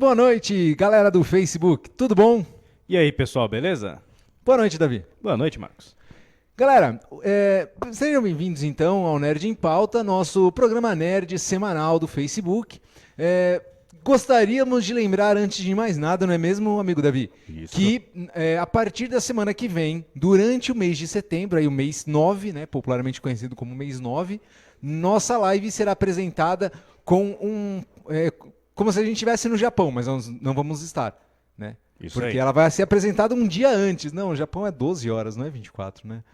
boa noite, galera do Facebook, tudo bom? E aí, pessoal, beleza? Boa noite, Davi. Boa noite, Marcos. Galera, sejam bem-vindos então ao Nerd em Pauta, nosso programa nerd semanal do Facebook. Gostaríamos de lembrar, antes de mais nada, não é mesmo, amigo Davi? Isso. Que a partir da semana que vem, durante o mês de setembro, aí o mês 9, né, popularmente conhecido como mês 9, nossa live será apresentada com como se a gente estivesse no Japão, mas nós não vamos estar, né? Isso Porque aí. ela vai ser apresentada um dia antes. Não, o Japão é 12 horas, não é 24, né?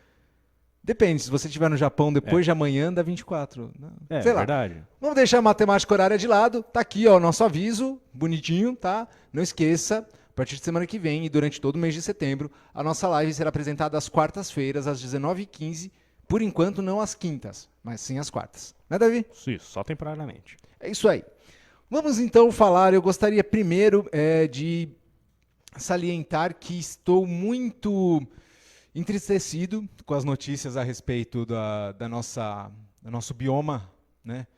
Depende, se você estiver no Japão depois de amanhã, dá 24. Não, sei lá. Verdade. Vamos deixar a matemática horária de lado. Tá aqui, ó, o nosso aviso, bonitinho, tá? Não esqueça, a partir de semana que vem e durante todo o mês de setembro, a nossa live será apresentada às quartas-feiras, às 19h15. Por enquanto, não às quintas, mas sim às quartas. Né, Davi? Isso, só temporariamente. É isso aí. Vamos então falar, eu gostaria primeiro de salientar que estou muito entristecido com as notícias a respeito do nosso bioma, né?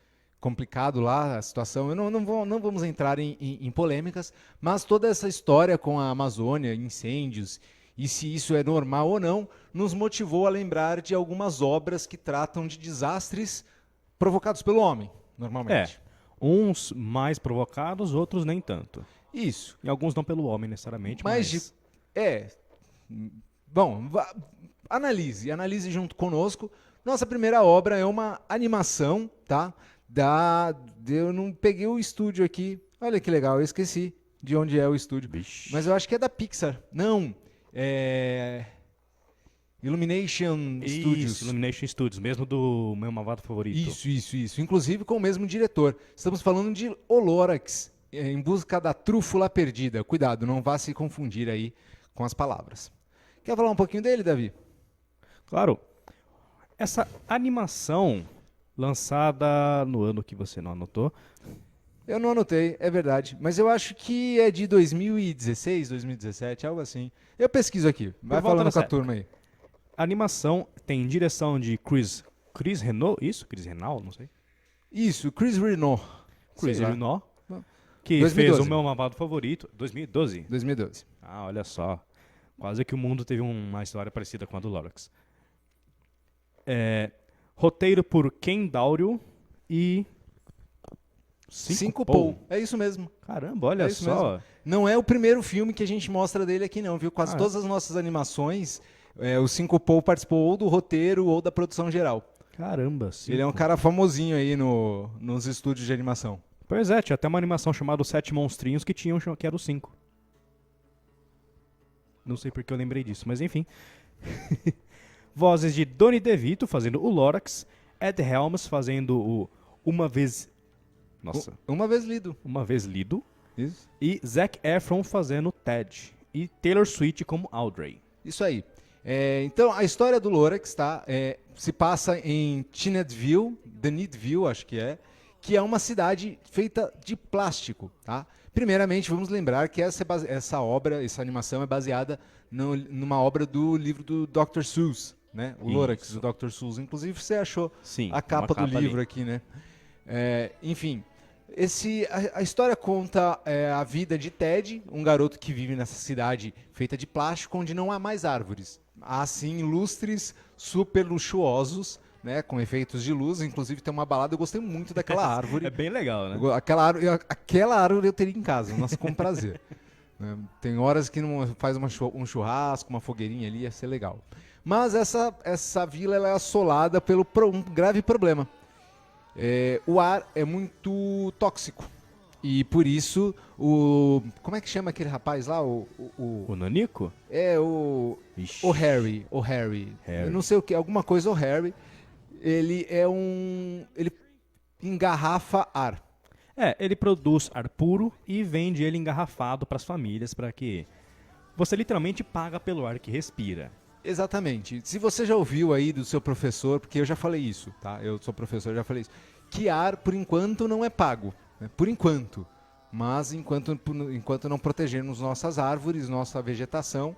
Complicado lá a situação. Não vamos entrar em polêmicas, mas toda essa história com a Amazônia, incêndios, e se isso é normal ou não, nos motivou a lembrar de algumas obras que tratam de desastres provocados pelo homem, normalmente. Uns mais provocados, outros nem tanto. Isso. E alguns não pelo homem, necessariamente, mas... Bom, analise junto conosco. Nossa primeira obra é uma animação, tá? Eu não peguei o estúdio aqui. Olha que legal, eu esqueci de onde é o estúdio. Vixe. Mas eu acho que é da Pixar. Não, Illumination Studios. Isso, Illumination Studios, mesmo do meu malvado favorito. Isso. Inclusive com o mesmo diretor. Estamos falando de O Lorax, Em Busca da Trúfula Perdida. Cuidado, não vá se confundir aí com as palavras. Quer falar um pouquinho dele, Davi? Claro. Essa animação, lançada no ano que você não anotou... Eu não anotei, é verdade. Mas eu acho que é de 2016, 2017, algo assim. Eu pesquiso aqui. Vai falando com a turma aí. A animação tem direção de Chris Renault, isso? Chris Renault, não sei. Isso, Chris Renault. Chris Sei lá. Renault, que 2012. fez o meu malvado favorito. 2012? 2012. Ah, olha só. Quase que o mundo teve uma história parecida com a do Lorax. Roteiro por Ken Daurio e... Cinco Paul. É isso mesmo. Caramba, olha isso só. Mesmo. Não é o primeiro filme que a gente mostra dele aqui não, viu? Quase todas as nossas animações, o Cinco Paul participou ou do roteiro ou da produção geral. Caramba, Ele é um cara famosinho aí nos estúdios de animação. Pois é, tinha até uma animação chamada Os Sete Monstrinhos que era o 5. Não sei porque eu lembrei disso, mas enfim. Vozes de Donnie DeVito fazendo o Lorax, Ed Helms fazendo o Uma Vez... Nossa. Uma Vez Lido. Uma Vez Lido. Isso. E Zac Efron fazendo Ted. E Taylor Swift como Audrey. Isso aí. Então, a história do Lorax se passa em Dunedville, acho que é uma cidade feita de plástico. Tá? Primeiramente, vamos lembrar que essa obra, essa animação é baseada numa obra do livro do Dr. Seuss, né? O Lorax, do Dr. Seuss. Inclusive, você achou a capa do livro ali. Aqui, né? Enfim, a história conta a vida de Ted, um garoto que vive nessa cidade feita de plástico, onde não há mais árvores. Há, sim, lustres super luxuosos, né, com efeitos de luz. Inclusive tem uma balada, eu gostei muito daquela árvore. É bem legal, né? Aquela árvore eu teria em casa, nossa, com prazer. Tem horas que não faz um churrasco, uma fogueirinha ali, ia ser legal. Mas essa vila ela é assolada pelo um grave problema. O ar é muito tóxico. E por isso, como é que chama aquele rapaz lá? O Nanico? O Harry. Eu não sei o que, alguma coisa, o Harry. Ele ele engarrafa ar. Ele produz ar puro e vende ele engarrafado para as famílias, para que você literalmente paga pelo ar que respira. Exatamente. Se você já ouviu aí do seu professor, porque eu já falei isso, tá? Eu sou professor, já falei isso. Que ar, por enquanto, não é pago. Né? Por enquanto. Mas enquanto não protegermos nossas árvores, nossa vegetação,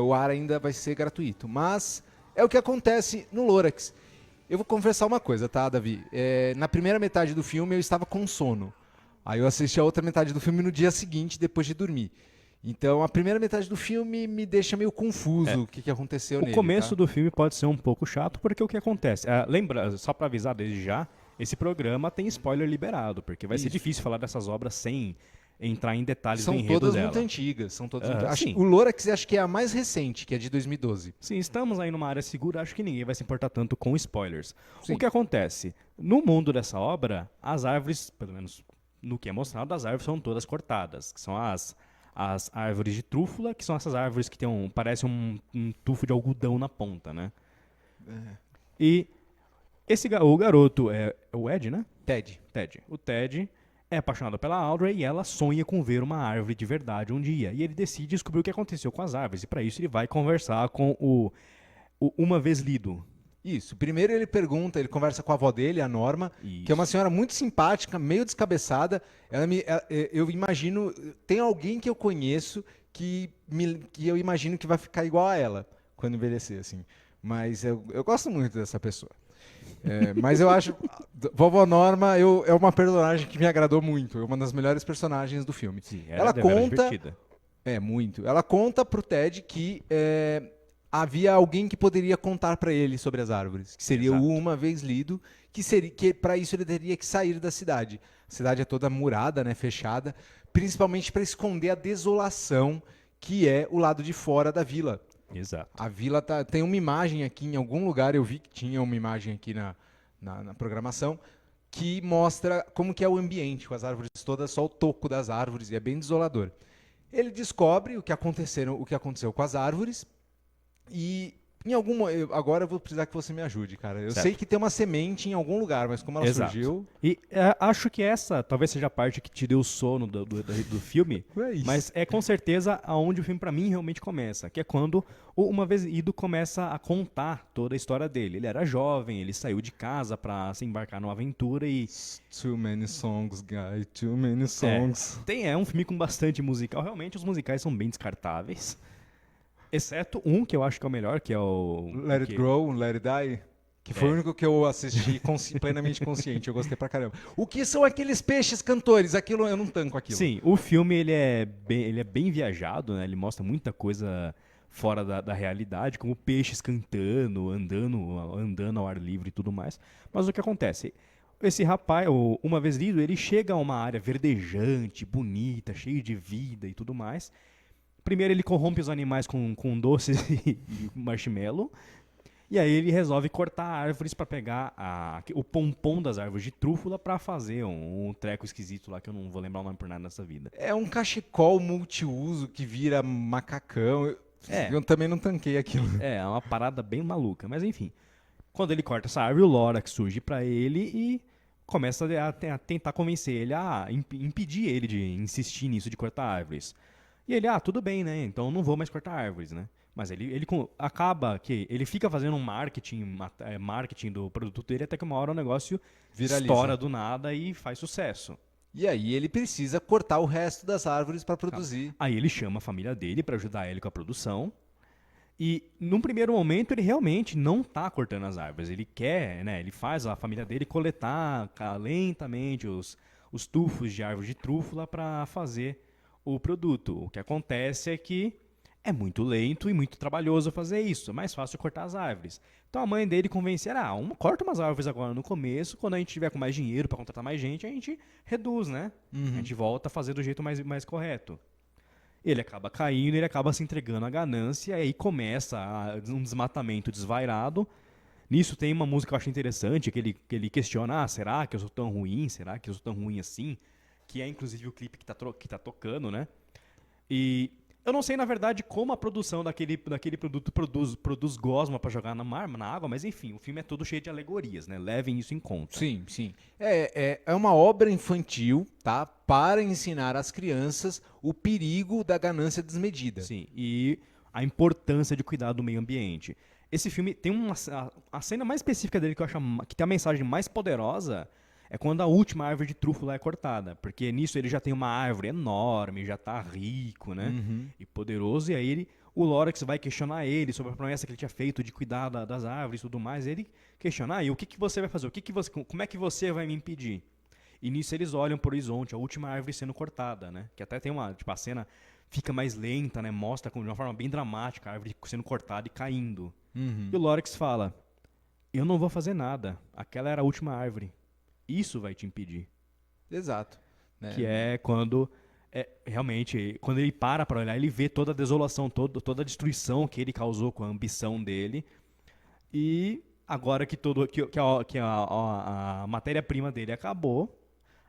o ar ainda vai ser gratuito. Mas é o que acontece no Lorax. Eu vou confessar uma coisa, tá, Davi? Na primeira metade do filme eu estava com sono. Aí eu assisti a outra metade do filme no dia seguinte, depois de dormir. Então a primeira metade do filme me deixa meio confuso o que aconteceu nele. O começo tá? do filme pode ser um pouco chato, porque o que acontece? Lembra, só pra avisar desde já, esse programa tem spoiler liberado, porque vai ser difícil falar dessas obras sem entrar em detalhes do São enredo todas dela. muito antigas. São todas Sim. O Lorax acho que é a mais recente, que é de 2012. Sim, estamos aí numa área segura, acho que ninguém vai se importar tanto com spoilers. Sim. O que acontece? No mundo dessa obra, as árvores, pelo menos no que é mostrado, as árvores são todas cortadas, que são as árvores de trúfula, que são essas árvores que parecem um tufo de algodão na ponta, né? E o garoto é o Ed, né? Ted. O Ted é apaixonado pela Audrey e ela sonha com ver uma árvore de verdade um dia. E ele decide descobrir o que aconteceu com as árvores. E para isso ele vai conversar com o Uma Vez Lido. Isso. Primeiro ele conversa com a avó dele, a Norma, Isso. que é uma senhora muito simpática, meio descabeçada. Eu imagino, tem alguém que eu conheço que eu imagino que vai ficar igual a ela quando envelhecer, assim. Mas eu gosto muito dessa pessoa. Mas eu acho, Vovó Norma é uma personagem que me agradou muito. É uma das melhores personagens do filme. Sim, ela conta, divertida. muito. Ela conta pro Ted que havia alguém que poderia contar para ele sobre as árvores, que seria Exato. o Uma Vez Lido, que para isso ele teria que sair da cidade. A cidade é toda murada, né, fechada, principalmente para esconder a desolação que é o lado de fora da vila. Exato. A vila tem uma imagem aqui em algum lugar, eu vi que tinha uma imagem aqui na programação, que mostra como que é o ambiente, com as árvores todas, só o toco das árvores, e é bem desolador. Ele descobre o que aconteceu com as árvores, e agora eu vou precisar que você me ajude, cara. Eu Certo. sei que tem uma semente em algum lugar, mas como ela Exato. surgiu... E acho que essa talvez seja a parte que te deu sono do filme, É isso. mas é com certeza aonde o filme pra mim realmente começa, que é quando Uma Vez Ido começa a contar toda a história dele. Ele era jovem, ele saiu de casa pra se embarcar numa aventura e... Too many songs, guy, too many songs. É um filme com bastante musical, realmente os musicais são bem descartáveis, exceto um que eu acho que é o melhor, que é o... Let It Grow, Let It Die, que foi o único que eu assisti plenamente consciente, eu gostei pra caramba. O que são aqueles peixes cantores? Aquilo, eu não tanco aquilo. Sim, o filme ele é bem viajado, né? Ele mostra muita coisa fora da realidade, como peixes cantando, andando ao ar livre e tudo mais. Mas o que acontece? Esse rapaz, Uma Vez Lido, ele chega a uma área verdejante, bonita, cheia de vida e tudo mais. Primeiro ele corrompe os animais com doces e marshmallow. E aí ele resolve cortar árvores para pegar o pompom das árvores de trúfula para fazer um treco esquisito lá que eu não vou lembrar o nome por nada nessa vida. É um cachecol multiuso que vira macacão. Eu também não tanquei aquilo. É uma parada bem maluca, mas enfim. Quando ele corta essa árvore, o Lorax surge para ele e começa a tentar convencer ele a impedir ele de insistir nisso de cortar árvores. E ele, tudo bem, né? Então eu não vou mais cortar árvores, né? Mas ele acaba que ele fica fazendo um marketing do produto dele até que uma hora o negócio Viraliza. estoura do nada e faz sucesso. E aí ele precisa cortar o resto das árvores para produzir. Aí ele chama a família dele para ajudar ele com a produção. E num primeiro momento ele realmente não tá cortando as árvores. Ele quer, né? Ele faz a família dele coletar lentamente os tufos de árvore de trúfula para fazer o produto. O que acontece é que é muito lento e muito trabalhoso fazer isso. É mais fácil cortar as árvores. Então a mãe dele convence, corta umas árvores agora no começo, quando a gente tiver com mais dinheiro para contratar mais gente, a gente reduz, né? A gente volta a fazer do jeito mais correto. Ele acaba caindo, ele acaba se entregando à ganância, e aí começa um desmatamento desvairado. Nisso tem uma música que eu acho interessante, que ele questiona, será que eu sou tão ruim? Será que eu sou tão ruim assim? Que é inclusive o clipe que tá tocando, né? E eu não sei, na verdade, como a produção daquele produto produz gosma pra jogar na água, mas enfim, o filme é todo cheio de alegorias, né? Levem isso em conta. Sim, sim. É uma obra infantil, tá? Para ensinar às crianças o perigo da ganância desmedida. Sim, e a importância de cuidar do meio ambiente. Esse filme tem a cena mais específica dele que eu acho que tem a mensagem mais poderosa é quando a última árvore de trúfula é cortada, porque nisso ele já tem uma árvore enorme, já tá rico, né? E poderoso, e aí o Lorax vai questionar ele sobre a promessa que ele tinha feito de cuidar das árvores e tudo mais, ele questiona, e o que você vai fazer? Como é que você vai me impedir? E nisso eles olham pro horizonte, a última árvore sendo cortada, né? Que até tem a cena fica mais lenta, né? Mostra de uma forma bem dramática a árvore sendo cortada e caindo. Uhum. E o Lorax fala, eu não vou fazer nada, aquela era a última árvore. Isso vai te impedir. Exato. Né? Que é quando, realmente, quando ele para olhar, ele vê toda a desolação, toda a destruição que ele causou com a ambição dele. E agora que a matéria-prima dele acabou,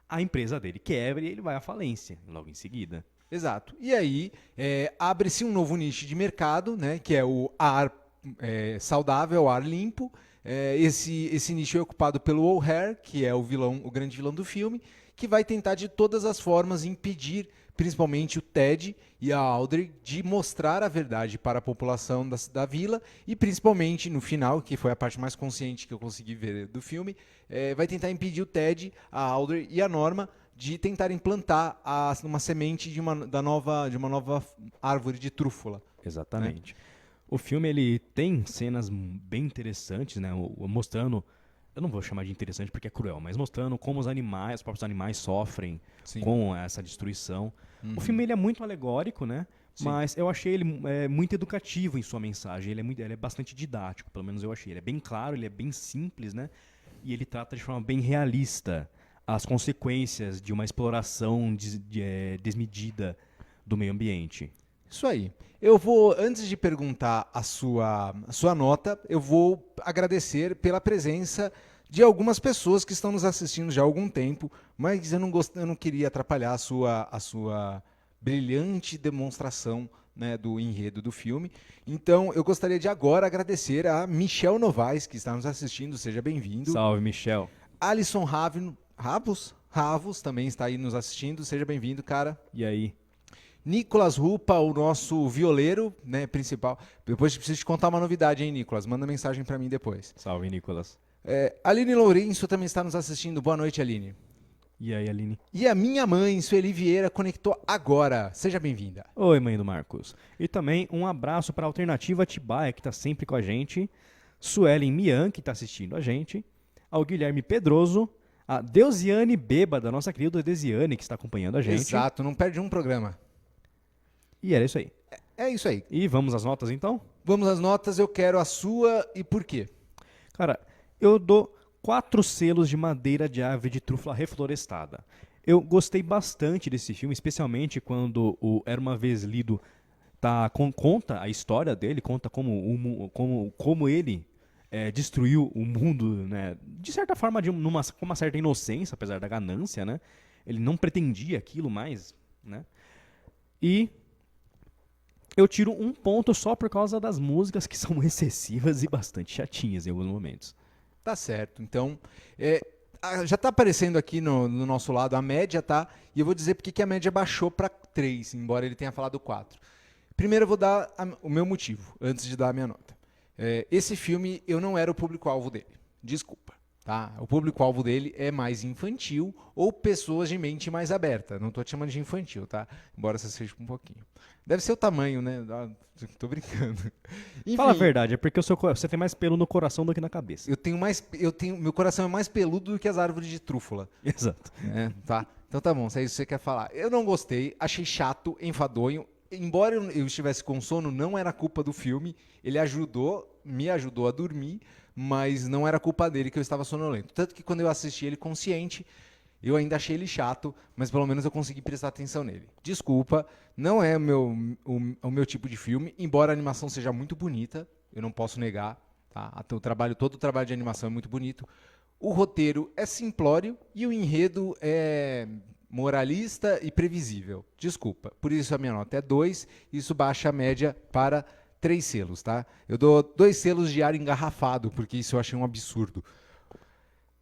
a empresa dele quebra e ele vai à falência logo em seguida. Exato. E aí abre-se um novo nicho de mercado, né, que é o ar saudável, o ar limpo. Esse nicho é ocupado pelo O'Hare, que é o grande vilão do filme, que vai tentar de todas as formas impedir, principalmente o Ted e a Audrey, de mostrar a verdade para a população da vila e principalmente no final, que foi a parte mais consciente que eu consegui ver do filme, vai tentar impedir o Ted, a Audrey e a Norma de tentar implantar uma semente de uma nova árvore de trúfula. Exatamente. O filme ele tem cenas bem interessantes, né? Mostrando, eu não vou chamar de interessante porque é cruel, mas mostrando como os próprios animais sofrem Sim. com essa destruição. Uhum. O filme ele é muito alegórico, né? Sim. Mas eu achei ele muito educativo em sua mensagem. Ele é bastante didático, pelo menos eu achei. Ele é bem claro, ele é bem simples, né? E ele trata de forma bem realista as consequências de uma exploração desmedida do meio ambiente. Isso aí. Eu vou, antes de perguntar a sua nota, eu vou agradecer pela presença de algumas pessoas que estão nos assistindo já há algum tempo, mas eu não queria atrapalhar a sua brilhante demonstração, né, do enredo do filme. Então, eu gostaria de agora agradecer a Michel Novaes, que está nos assistindo, seja bem-vindo. Salve, Michel. Alisson Ravos também está aí nos assistindo, seja bem-vindo, cara. E aí? Nicolas Rupa, o nosso violeiro, né, principal. Depois preciso te contar uma novidade, hein, Nicolas? Manda mensagem para mim depois. Salve, Nicolas. Aline Lourenço também está nos assistindo. Boa noite, Aline. E aí, Aline? E a minha mãe, Sueli Vieira, conectou agora. Seja bem-vinda. Oi, mãe do Marcos. E também um abraço para a Alternativa Atibaia, que está sempre com a gente. Suelen Mian, que está assistindo a gente. Ao Guilherme Pedroso. A Deusiane Bêbada, nossa querida Deusiane, que está acompanhando a gente. Exato, não perde um programa. E era isso aí. É isso aí. E vamos às notas, então? Vamos às notas, eu quero a sua e por quê? Cara, eu dou 4 selos de madeira de árvore de trúfula reflorestada. Eu gostei bastante desse filme, especialmente quando o Era Uma Vez Lido conta a história dele, conta como ele destruiu o mundo, né? De certa forma, com uma certa inocência, apesar da ganância, né? Ele não pretendia aquilo mais, né? E eu tiro um ponto só por causa das músicas que são excessivas e bastante chatinhas em alguns momentos. Tá certo. Então, já está aparecendo aqui no nosso lado a média, tá? E eu vou dizer porque que a média baixou para 3, embora ele tenha falado 4. Primeiro eu vou dar o meu motivo, antes de dar a minha nota. Esse filme, eu não era o público-alvo dele. Desculpa. Tá? O público-alvo dele é mais infantil ou pessoas de mente mais aberta. Não estou te chamando de infantil, tá? Embora você seja um pouquinho. Deve ser o tamanho, né? Tô brincando. Enfim, Fala a verdade, é porque você tem mais pelo no coração do que na cabeça. meu coração é mais peludo do que as árvores de trúfula. Exato. Tá? Então tá bom, se é isso que você quer falar. Eu não gostei, achei chato, enfadonho. Embora eu estivesse com sono, não era culpa do filme. Ele me ajudou a dormir, mas não era culpa dele que eu estava sonolento. Tanto que quando eu assisti ele consciente, eu ainda achei ele chato, mas pelo menos eu consegui prestar atenção nele. Desculpa, não é o meu tipo de filme, embora a animação seja muito bonita, eu não posso negar. Tá? Todo o trabalho de animação é muito bonito. O roteiro é simplório e o enredo é moralista e previsível. Desculpa, por isso a minha nota é 2, isso baixa a média para 3 selos, tá? Eu dou 2 selos de ar engarrafado, porque isso eu achei um absurdo.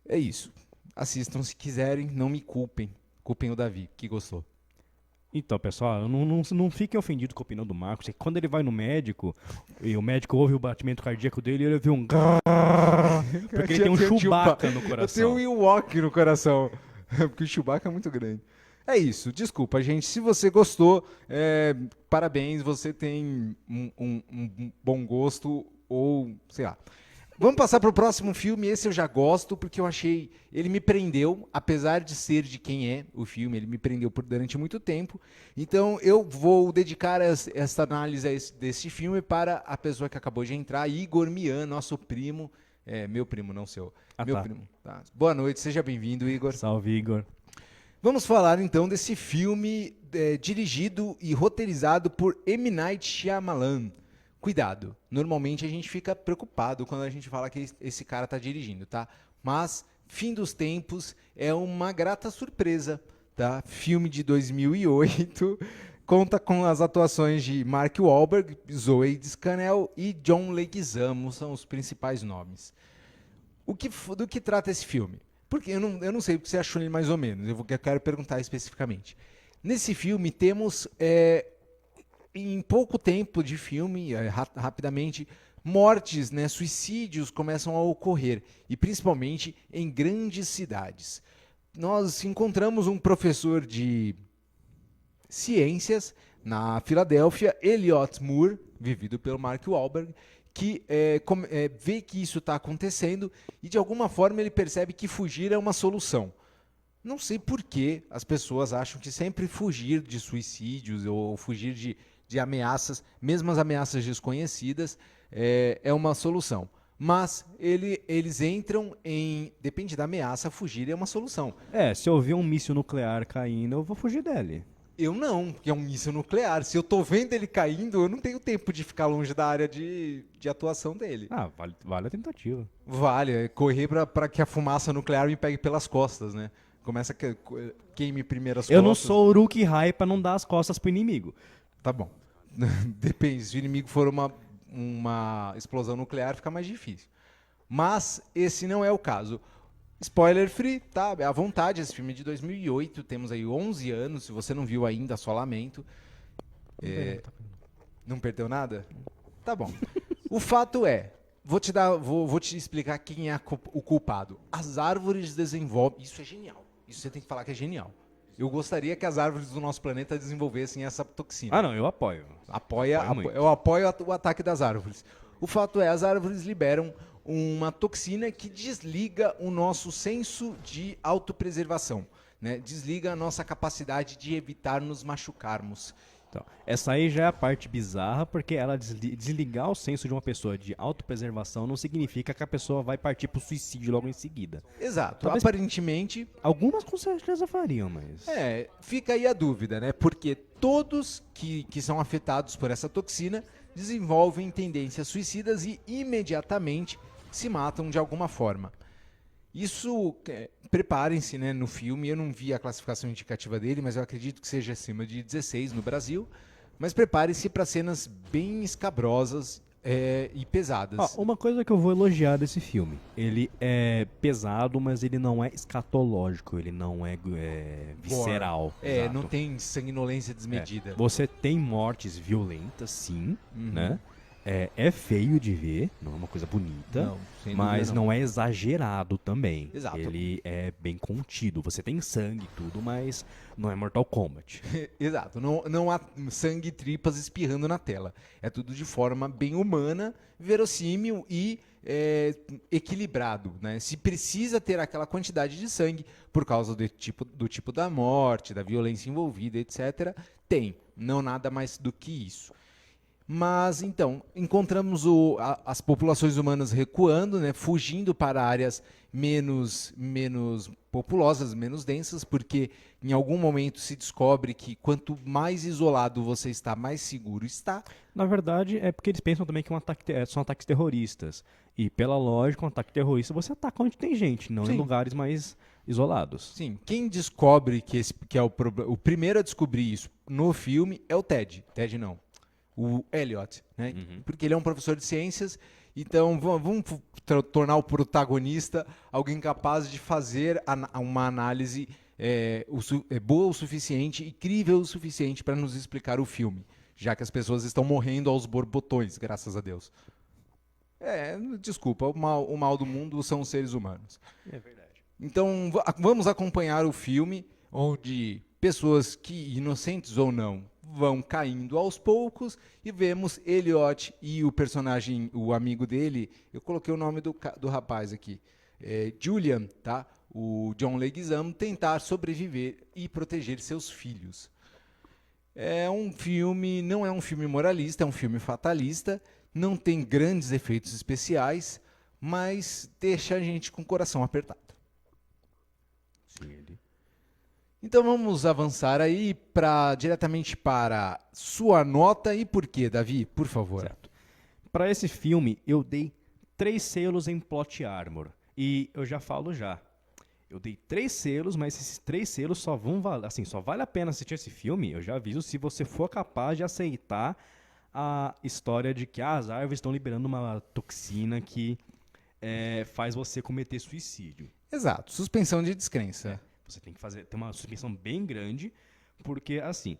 É isso. Assistam se quiserem, não me culpem. Culpem o Davi, que gostou. Então, pessoal, não fiquem ofendidos com a opinião do Marcos. Quando ele vai no médico, e o médico ouve o batimento cardíaco dele, ele vê um... Porque ele tem um Chewbacca no coração. Eu tenho um Ewok no coração. Porque o Chewbacca é muito grande. É isso. Desculpa, gente. Se você gostou, parabéns. Você tem um bom gosto ou, sei lá. Vamos passar para o próximo filme. Esse eu já gosto, porque eu achei... Ele me prendeu, apesar de ser de quem é o filme, ele me prendeu durante muito tempo. Então, eu vou dedicar essa análise desse filme para a pessoa que acabou de entrar, Igor Mian, nosso primo. Meu primo, não seu. Meu primo. Tá. Boa noite, seja bem-vindo, Igor. Salve, Igor. Vamos falar, então, desse filme dirigido e roteirizado por M. Night Shyamalan. Cuidado, normalmente a gente fica preocupado quando a gente fala que esse cara está dirigindo, tá? Mas, fim dos tempos, é uma grata surpresa, tá? Filme de 2008, conta com as atuações de Mark Wahlberg, Zoe Deschanel e John Leguizamo, são os principais nomes. Do que trata esse filme? Porque eu não sei o que você achou ele mais ou menos, eu quero perguntar especificamente. Nesse filme temos... em pouco tempo de filme, rapidamente, mortes, né, suicídios começam a ocorrer, e principalmente em grandes cidades. Nós encontramos um professor de ciências na Filadélfia, Elliot Moore, vivido pelo Mark Wahlberg, que vê que isso está acontecendo e de alguma forma ele percebe que fugir é uma solução. Não sei por que as pessoas acham que sempre fugir de suicídios ou fugir de ameaças, mesmo as ameaças desconhecidas, é uma solução. Mas eles entram em... Depende da ameaça, fugir é uma solução. Se eu ver um míssil nuclear caindo, eu vou fugir dele. Eu não, porque é um míssil nuclear. Se eu tô vendo ele caindo, eu não tenho tempo de ficar longe da área de atuação dele. Vale a tentativa. Vale, correr para que a fumaça nuclear me pegue pelas costas, né? Começa a queime primeiro as costas. Eu não sou Uruk-hai pra não dar as costas pro inimigo. Tá bom. Depende, se o inimigo for uma explosão nuclear, fica mais difícil. Mas esse não é o caso. Spoiler free, tá? À vontade, esse filme é de 2008, temos aí 11 anos, se você não viu ainda, só lamento. Não perdeu nada? Tá bom. O fato é, vou te explicar quem é o culpado. As árvores desenvolvem... Isso é genial. Isso você tem que falar que é genial. Eu gostaria que as árvores do nosso planeta desenvolvessem essa toxina. Não, eu apoio. Eu apoio o ataque das árvores. O fato é, as árvores liberam uma toxina que desliga o nosso senso de autopreservação, né? Desliga a nossa capacidade de evitar nos machucarmos. Então, essa aí já é a parte bizarra, porque ela desligar o senso de uma pessoa de autopreservação não significa que a pessoa vai partir pro suicídio logo em seguida. Exato. Talvez aparentemente... Algumas com certeza fariam, mas... Fica aí a dúvida, né? Porque todos que são afetados por essa toxina desenvolvem tendências suicidas e imediatamente se matam de alguma forma. Isso, preparem-se, né, no filme, eu não vi a classificação indicativa dele, mas eu acredito que seja acima de 16 no Brasil, mas preparem-se para cenas bem escabrosas e pesadas. Uma coisa que eu vou elogiar desse filme, ele é pesado, mas ele não é escatológico, ele não é visceral. Exato. Não tem sanguinolência desmedida. Você tem mortes violentas, sim, né? É feio de ver, não é uma coisa bonita, mas não é exagerado também. Exato. Ele é bem contido. Você tem sangue e tudo, mas não é Mortal Kombat. Exato. Não há sangue e tripas espirrando na tela. É tudo de forma bem humana, verossímil e equilibrado, né? Se precisa ter aquela quantidade de sangue por causa do tipo da morte, da violência envolvida, etc., tem. Não nada mais do que isso. Mas, então, encontramos as populações humanas recuando, né, fugindo para áreas menos populosas, menos densas, porque em algum momento se descobre que quanto mais isolado você está, mais seguro está. Na verdade, é porque eles pensam também que são ataques terroristas. E, pela lógica, um ataque terrorista você ataca onde tem gente, não em lugares mais isolados. Sim, quem descobre que é o primeiro a descobrir isso no filme é o Ted. Ted não. O Elliot, né? Porque ele é um professor de ciências, então vamos tornar o protagonista alguém capaz de fazer uma análise boa o suficiente e crível o suficiente para nos explicar o filme, já que as pessoas estão morrendo aos borbotões, graças a Deus. Desculpa, o mal do mundo são os seres humanos. É verdade. Então vamos acompanhar o filme onde pessoas que, inocentes ou não, vão caindo aos poucos e vemos Elliot e o personagem, o amigo dele, eu coloquei o nome do rapaz aqui, Julian, tá? O John Leguizamo, tentar sobreviver e proteger seus filhos. Não é um filme moralista, é um filme fatalista, não tem grandes efeitos especiais, mas deixa a gente com o coração apertado. Sim, ele. Então vamos avançar aí diretamente para sua nota e por quê, Davi? Por favor. Certo. Para esse filme, eu dei 3 selos em Plot Armor. E eu já falo já. Eu dei 3 selos, mas esses 3 selos só vão valer. Assim, só vale a pena assistir esse filme, eu já aviso, se você for capaz de aceitar a história de que as árvores estão liberando uma toxina que faz você cometer suicídio. Exato, suspensão de descrença. Você tem que ter uma suspensão bem grande, porque, assim,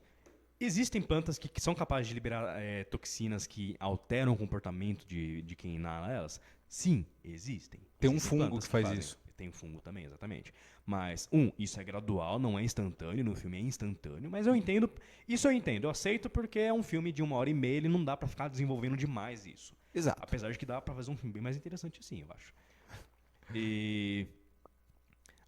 existem plantas que são capazes de liberar toxinas que alteram o comportamento de quem inala elas? Sim, existem. Tem um Existem fungo plantas que faz fazem. isso. Tem um fungo também, exatamente. Mas, isso é gradual, não é instantâneo, no filme é instantâneo, mas eu entendo, eu aceito porque é um filme de 1h30, ele não dá pra ficar desenvolvendo demais isso. Exato. Apesar de que dá pra fazer um filme bem mais interessante assim, eu acho. E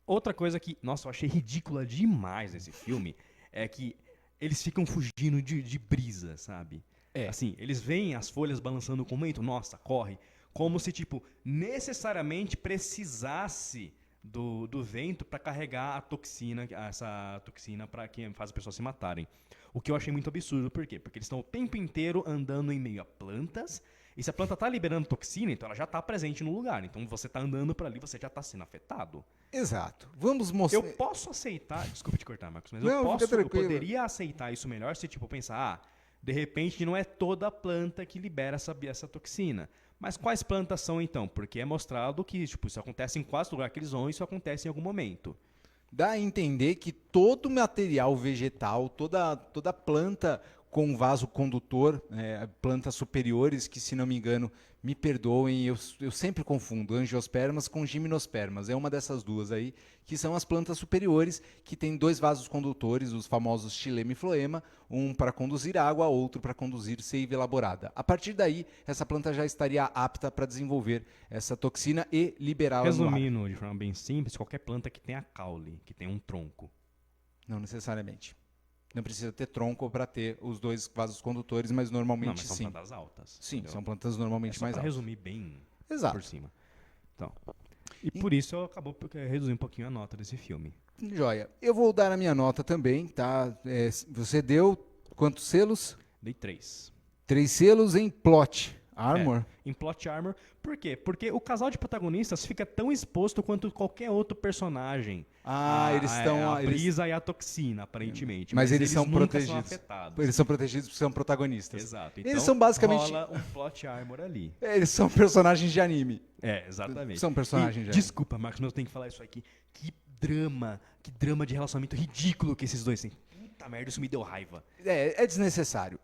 outra coisa que, nossa, eu achei ridícula demais nesse filme é que eles ficam fugindo de brisa, sabe? Assim, eles veem as folhas balançando com o vento, nossa, corre. Como se, tipo, necessariamente precisasse do vento para carregar essa toxina para que faz as pessoas se matarem. O que eu achei muito absurdo, por quê? Porque eles estão o tempo inteiro andando em meio a plantas, e se a planta tá liberando toxina, então ela já tá presente no lugar. Então você tá andando por ali, você já tá sendo afetado. Exato. Vamos mostrar. Eu posso aceitar, desculpa te cortar, Marcos, mas Não, eu poderia aceitar isso melhor se, tipo, pensar, de repente não é toda planta que libera essa toxina. Mas quais plantas são, então? Porque é mostrado que, tipo, isso acontece em quase todo lugar que eles vão, isso acontece em algum momento. Dá a entender que todo material vegetal, toda planta com vaso condutor, plantas superiores, que, se não me engano, me perdoem, eu sempre confundo angiospermas com gimnospermas. É uma dessas duas aí, que são as plantas superiores, que têm 2 vasos condutores, os famosos xilema e floema, um para conduzir água, outro para conduzir seiva elaborada. A partir daí, essa planta já estaria apta para desenvolver essa toxina e liberá-la no ar. Resumindo de forma bem simples, qualquer planta que tenha caule, que tenha um tronco. Não necessariamente. Não precisa ter tronco para ter os 2 vasos condutores, mas normalmente Não, mas são sim. plantas altas. Sim, entendeu? são plantas normalmente mais pra altas. resumir bem Exato. por cima. Então, e por isso eu acabou reduzir um pouquinho a nota desse filme. Joia. Eu vou dar a minha nota também, tá? Você deu quantos selos? Dei 3. 3 selos em Plot Armor. Em Plot Armor. Por quê? Porque o casal de protagonistas fica tão exposto quanto qualquer outro personagem. Eles estão... A brisa e a toxina, aparentemente. Mas eles são nunca protegidos. São afetados. Eles são protegidos porque são protagonistas. Exato. Então, Eles são basicamente... rola um Plot Armor ali. Eles são personagens de anime. Exatamente. São personagens de anime. Desculpa, Marcos, mas eu tenho que falar isso aqui. Que drama de relacionamento ridículo que esses dois têm. Puta merda, isso me deu raiva. É desnecessário.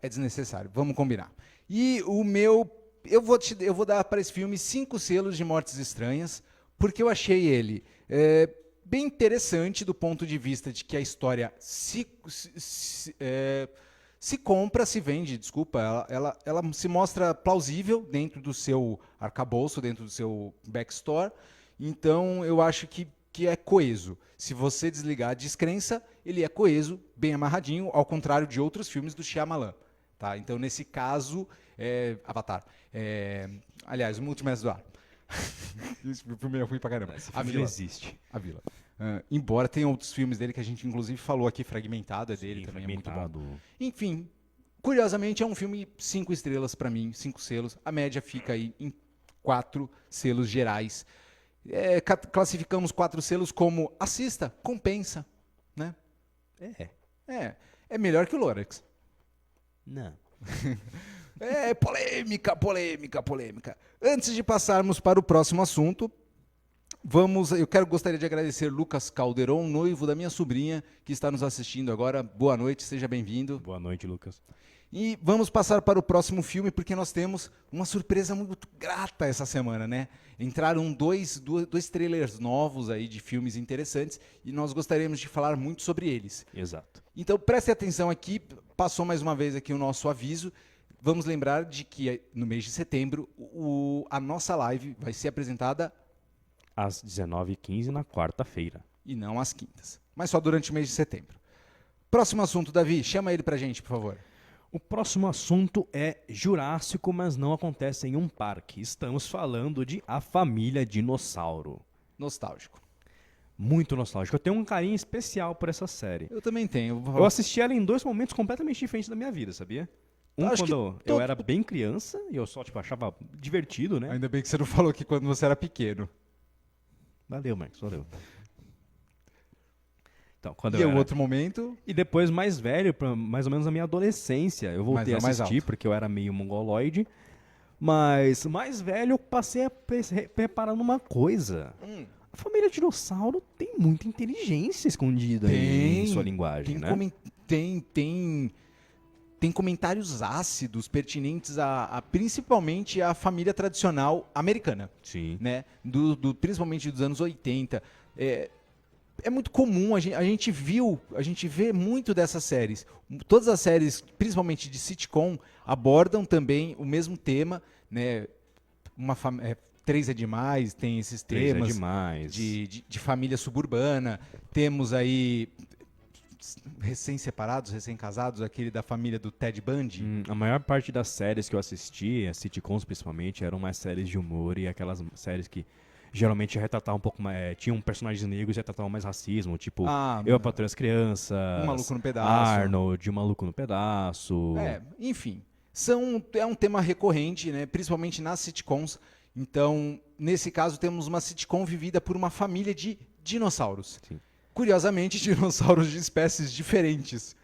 Vamos combinar. E o meu... Eu vou dar para esse filme 5 selos de Mortes Estranhas, porque eu achei ele bem interessante do ponto de vista de que a história se compra, se vende, desculpa, ela se mostra plausível dentro do seu arcabouço, dentro do seu backstore. Então, eu acho que é coeso. Se você desligar a descrença, ele é coeso, bem amarradinho, ao contrário de outros filmes do Shyamalan. Tá? Então, nesse caso, Avatar. Aliás, o Multiverso do Ar. Esse filme é ruim pra caramba. Esse filme não existe. A Vila. Embora tenha outros filmes dele que a gente, inclusive, falou aqui, Fragmentado, é dele. Sim, também, é muito bom. Fragmentado. Enfim, curiosamente, é um filme 5 estrelas pra mim, 5 selos. A média fica aí em 4 selos gerais. Classificamos 4 selos como assista, compensa, né? É melhor que o Lorax. Não. Polêmica. Antes de passarmos para o próximo assunto, gostaria de agradecer Lucas Calderon, noivo da minha sobrinha, que está nos assistindo agora. Boa noite, seja bem-vindo. Boa noite, Lucas. E vamos passar para o próximo filme, porque nós temos uma surpresa muito grata essa semana, né? Entraram dois trailers novos aí de filmes interessantes e nós gostaríamos de falar muito sobre eles. Exato. Então, preste atenção aqui, passou mais uma vez aqui o nosso aviso. Vamos lembrar de que no mês de setembro a nossa live vai ser apresentada Às 19h15 na quarta-feira. e não às quintas, mas só durante o mês de setembro. Próximo assunto, Davi, chama ele pra gente, por favor. O próximo assunto é Jurássico, mas não acontece em um parque. Estamos falando de A Família Dinossauro. Nostálgico. Muito nostálgico. Eu tenho um carinho especial por essa série. Eu também tenho. Eu assisti ela em 2 momentos completamente diferentes da minha vida, sabia? Acho que Quando eu era bem criança e eu só achava divertido, né? Ainda bem que você não falou que quando você era pequeno. Valeu, Marcos, valeu. Então, quando E eu o era... outro momento, E depois, mais velho, mais ou menos na minha adolescência, eu voltei a Mas não mais assistir alto. porque eu era meio mongoloide. Mas mais velho, eu passei a reparar numa coisa. A família dinossauro tem muita inteligência escondida em sua linguagem, né? Tem comentários ácidos pertinentes principalmente à família tradicional americana, Sim. né? Principalmente dos anos 80. É muito comum, a gente vê muito dessas séries. Todas as séries, principalmente de sitcom, abordam também o mesmo tema, né? Três é Demais, tem esses Três é temas demais. de família suburbana. Temos aí recém-separados, recém-casados, aquele da família do Ted Bundy. A maior parte das séries que eu assisti, as sitcoms principalmente, eram mais séries de humor e aquelas séries que geralmente retratavam um pouco mais. Tinham personagens negros e retratavam mais racismo, tipo Eu, a Patroa e as Crianças, Um Maluco no Pedaço. Arnold, Um Maluco no Pedaço. Enfim, é um tema recorrente, né? Principalmente nas sitcoms. Então, nesse caso, temos uma sitcom vivida por uma família de dinossauros. Sim. Curiosamente, dinossauros de espécies diferentes.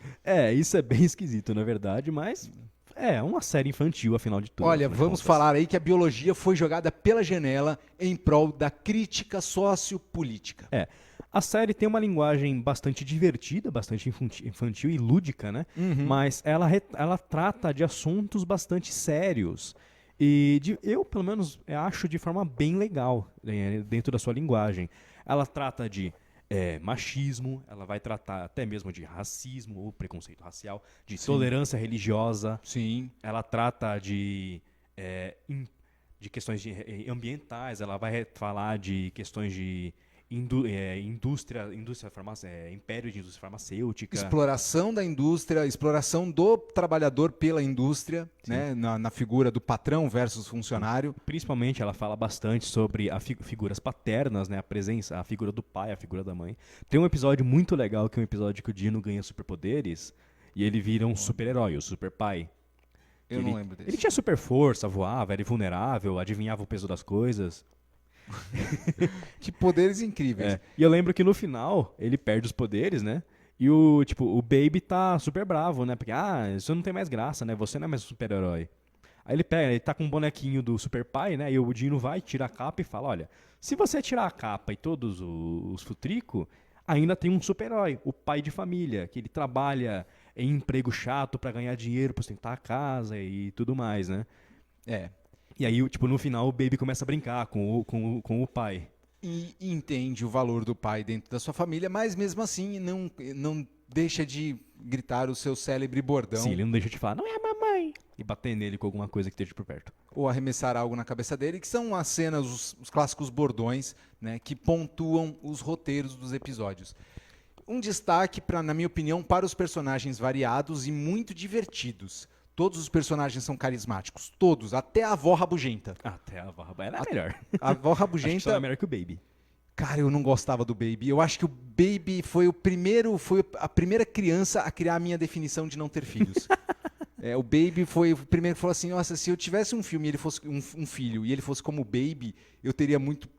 Isso é bem esquisito, na verdade, mas é uma série infantil, afinal de tudo. Olha, afinal de vamos contas. falar aí que a biologia foi jogada pela janela em prol da crítica sociopolítica. A série tem uma linguagem bastante divertida, bastante infantil e lúdica, né? Mas ela trata de assuntos bastante sérios. E eu, pelo menos, acho de forma bem legal, dentro da sua linguagem. Ela trata de machismo, ela vai tratar até mesmo de racismo ou preconceito racial, de tolerância religiosa. Sim. Ela trata de questões ambientais, ela vai falar de questões de império de indústria farmacêutica. Exploração da indústria, exploração do trabalhador pela indústria, né? Na figura do patrão versus funcionário. Principalmente ela fala bastante sobre figuras paternas, né? A figura do pai, a figura da mãe. Tem um episódio muito legal, que é um episódio que o Dino ganha superpoderes e ele vira um super-herói, o super pai. Eu não lembro desse. Ele tinha super força, voava, era invulnerável, adivinhava o peso das coisas. Que poderes incríveis. E eu lembro que no final ele perde os poderes, né? E o Baby tá super bravo, né? Porque, isso não tem mais graça, né? Você não é mais um super-herói. Aí ele tá com um bonequinho do super pai, né? E o Dino vai, tira a capa e fala, olha, se você tirar a capa e todos os futricos, ainda tem um super-herói, o pai de família, que ele trabalha em emprego chato pra ganhar dinheiro, pra sustentar a casa e tudo mais, né? E aí, no final, o Baby começa a brincar com o pai. E entende o valor do pai dentro da sua família, mas mesmo assim não deixa de gritar o seu célebre bordão. Sim, ele não deixa de falar, não é a mamãe. E bater nele com alguma coisa que esteja por perto. Ou arremessar algo na cabeça dele, que são as cenas, os clássicos bordões, né, que pontuam os roteiros dos episódios. Um destaque, na minha opinião, para os personagens variados e muito divertidos. Todos os personagens são carismáticos, todos, até a avó rabugenta. Até a avó rabugenta. Ela é melhor. A avó Acho que rabugenta... ela é melhor que o Baby. Cara, eu não gostava do Baby. Eu acho que o Baby foi a primeira criança a criar a minha definição de não ter filhos. O Baby foi o primeiro que falou assim, nossa, se eu tivesse um filme e ele fosse um filho e ele fosse como o Baby, eu teria muito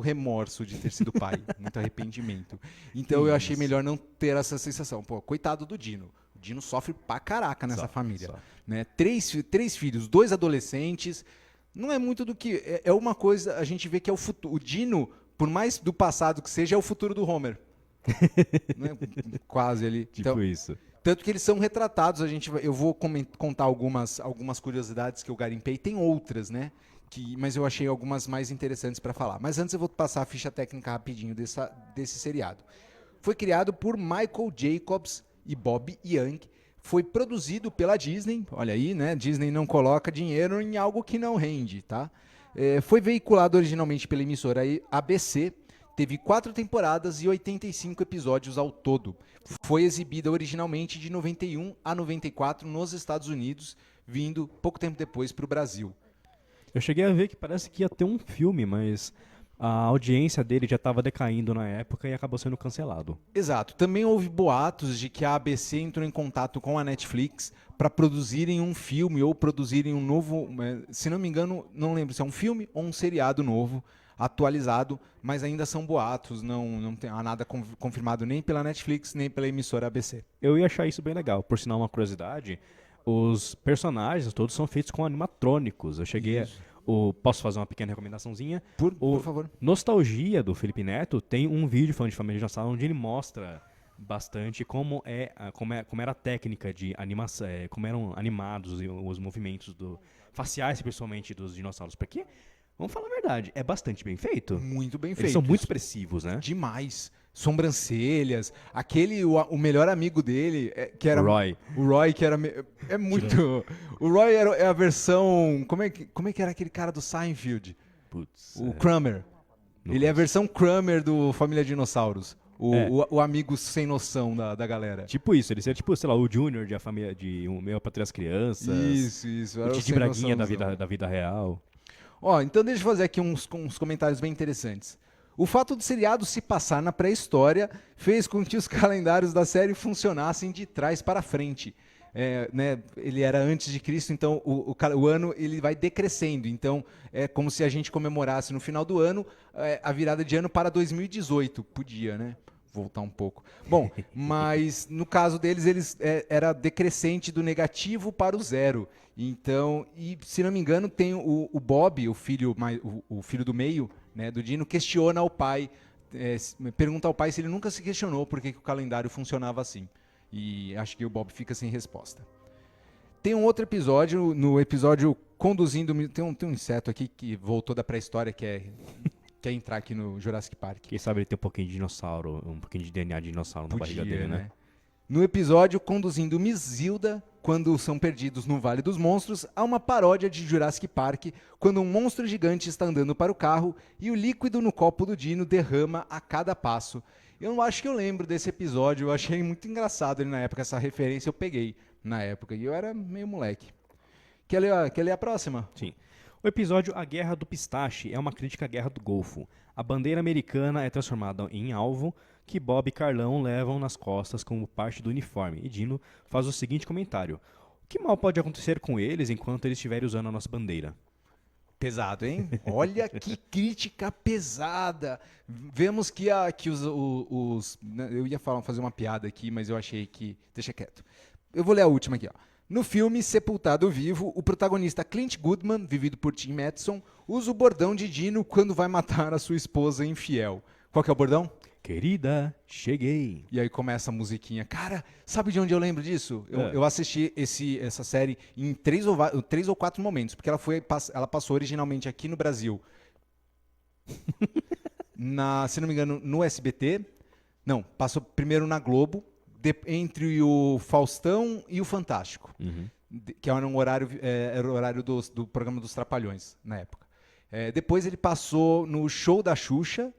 remorso de ter sido pai, muito arrependimento. Então eu achei melhor não ter essa sensação. Pô, coitado do Dino. O Dino sofre pra caraca nessa família. Né? Três filhos, 2 adolescentes. Não é muito do que... É uma coisa, a gente vê que é o futuro. O Dino, por mais do passado que seja, é o futuro do Homer. Né? Quase ali. Tipo isso. Tanto que eles são retratados, eu vou contar algumas curiosidades que eu garimpei. Tem outras, né? Mas eu achei algumas mais interessantes para falar. Mas antes eu vou passar a ficha técnica rapidinho desse seriado. Foi criado por Michael Jacobs e Bob Young. foi produzido pela Disney. Olha aí, né? Disney não coloca dinheiro em algo que não rende, tá? Foi veiculado originalmente pela emissora ABC. Teve 4 temporadas e 85 episódios ao todo. Foi exibida originalmente de 91 a 94 nos Estados Unidos, vindo pouco tempo depois para o Brasil. Eu cheguei a ver que parece que ia ter um filme, mas a audiência dele já estava decaindo na época e acabou sendo cancelado. Exato. Também houve boatos de que a ABC entrou em contato com a Netflix para produzirem um filme ou produzirem um novo... Se não me engano, não lembro se é um filme ou um seriado novo, atualizado, mas ainda são boatos, não tem nada confirmado nem pela Netflix, nem pela emissora ABC. Eu ia achar isso bem legal. Por sinal, uma curiosidade, os personagens todos são feitos com animatrônicos. Eu cheguei posso fazer uma pequena recomendaçãozinha? Por favor. Nostalgia, do Felipe Neto, tem um vídeo falando de Família Dinossauro onde ele mostra bastante como era a técnica de animação, como eram animados os movimentos faciais, principalmente dos dinossauros. Porque, vamos falar a verdade, é bastante bem feito. Muito bem feito. Eles são muito expressivos, né? Demais. Sobrancelhas. O melhor amigo dele, que era... Roy. O Roy, que era... É muito... O Roy é a versão... Como é que era aquele cara do Seinfeld? Putz, O Kramer. Ele é a versão Kramer do Família Dinossauros. O amigo sem noção da galera. Tipo isso, ele seria tipo, sei lá, o Junior de A Família de Um Meu para Três Crianças. Isso. O Titi Braguinha da vida real. Então deixa eu fazer aqui uns comentários bem interessantes. O fato do seriado se passar na pré-história fez com que os calendários da série funcionassem de trás para frente. Né, ele era antes de Cristo, então o ano ele vai decrescendo. Então é como se a gente comemorasse no final do ano a virada de ano para 2018. Podia, né? Voltar um pouco. Bom, mas no caso deles era decrescente do negativo para o zero. Então, e se não me engano, tem o Bob, o filho do meio, né, do Dino, questiona ao pai, pergunta ao pai se ele nunca se questionou por que o calendário funcionava assim. E acho que o Bob fica sem resposta. Tem um outro episódio, no episódio conduzindo... Tem um inseto aqui que voltou da pré-história, que quer entrar aqui no Jurassic Park. Quem sabe ele tem um pouquinho de dinossauro, um pouquinho de DNA de dinossauro na barriga dele, né? No episódio conduzindo Miss Hilda, quando são perdidos no Vale dos Monstros, há uma paródia de Jurassic Park, quando um monstro gigante está andando para o carro e o líquido no copo do Dino derrama a cada passo. Eu não acho que eu lembro desse episódio, eu achei muito engraçado ele na época, essa referência eu peguei na época, e eu era meio moleque. Quer ler a próxima? Sim. O episódio A Guerra do Pistache é uma crítica à Guerra do Golfo. A bandeira americana é transformada em alvo que Bob e Carlão levam nas costas como parte do uniforme. E Dino faz o seguinte comentário: o que mal pode acontecer com eles enquanto eles estiverem usando a nossa bandeira? Pesado, hein? Olha que crítica pesada. Vemos que eu ia fazer uma piada aqui, mas eu achei que... Deixa quieto. Eu vou ler a última aqui, ó. No filme Sepultado Vivo, o protagonista Clint Goodman, vivido por Tim Matheson, usa o bordão de Dino quando vai matar a sua esposa infiel. Qual que é o bordão? Querida, cheguei. E aí começa a musiquinha. Cara, sabe de onde eu lembro disso? Eu assisti essa série em 3 ou 4 momentos, porque ela passou originalmente aqui no Brasil. Se não me engano, no SBT. Não, passou primeiro na Globo, entre o Faustão e o Fantástico. Uhum. Que era o horário do programa dos Trapalhões, na época. Depois ele passou no Show da Xuxa.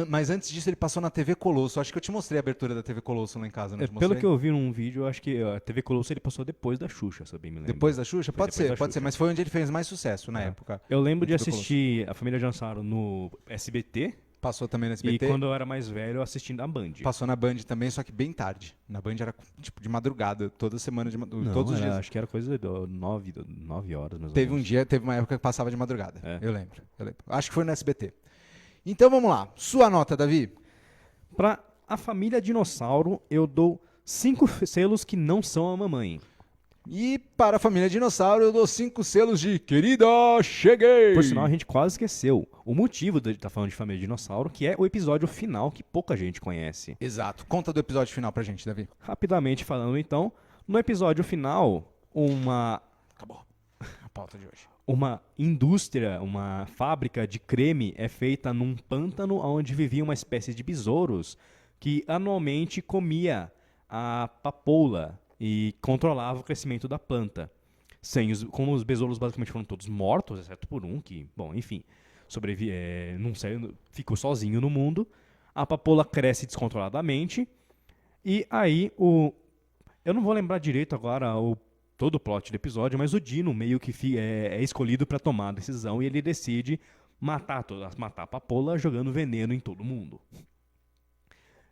Mas antes disso ele passou na TV Colosso. Acho que eu te mostrei a abertura da TV Colosso lá em casa, não te mostrei? Pelo que eu vi num vídeo, eu acho que a TV Colosso ele passou depois da Xuxa, se eu bem me lembro. Depois da Xuxa? Pode ser, mas foi onde ele fez mais sucesso na época. Eu lembro de assistir A Família Dinossauro no SBT. Passou também no SBT. E quando eu era mais velho, eu assisti na Band. Passou na Band também, só que bem tarde. Na Band era tipo de madrugada, toda semana, todos os dias. Acho que era coisa de 9 horas, mais ou menos. Teve uma época que passava de madrugada. Eu lembro. Acho que foi no SBT. Então vamos lá. Sua nota, Davi? Pra A Família Dinossauro, eu dou 5 selos que não são a mamãe. E para a Família Dinossauro, eu dou 5 selos de querida, cheguei! Por sinal, a gente quase esqueceu o motivo de estar falando de Família Dinossauro, que é o episódio final que pouca gente conhece. Exato. Conta do episódio final pra gente, Davi. Rapidamente falando, então, no episódio final, Acabou a pauta de hoje. Uma indústria, uma fábrica de creme é feita num pântano onde vivia uma espécie de besouros que anualmente comia a papoula. e controlava o crescimento da planta. Como os besouros basicamente foram todos mortos, exceto por um que, bom, enfim, não saiu, ficou sozinho no mundo, a papoula cresce descontroladamente e aí eu não vou lembrar direito agora todo o plot do episódio, mas o Dino meio que é escolhido para tomar a decisão e ele decide matar a papoula jogando veneno em todo mundo.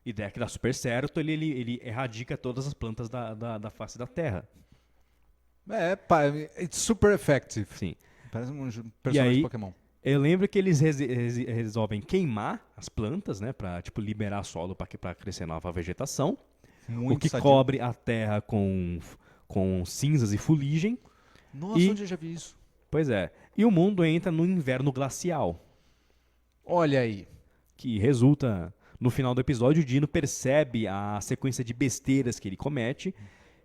Ideia que dá super certo, ele erradica todas as plantas da face da Terra. It's super effective. Sim. Parece um E personagem aí, de Pokémon. eu lembro que eles resolvem queimar as plantas, né, pra liberar solo para crescer nova vegetação. Muito o que sadio. cobre a terra com cinzas e fuligem. Nossa, onde eu já vi isso? Pois é. E o mundo entra no inverno glacial, Olha aí. que resulta... No final do episódio, o Dino percebe a sequência de besteiras que ele comete.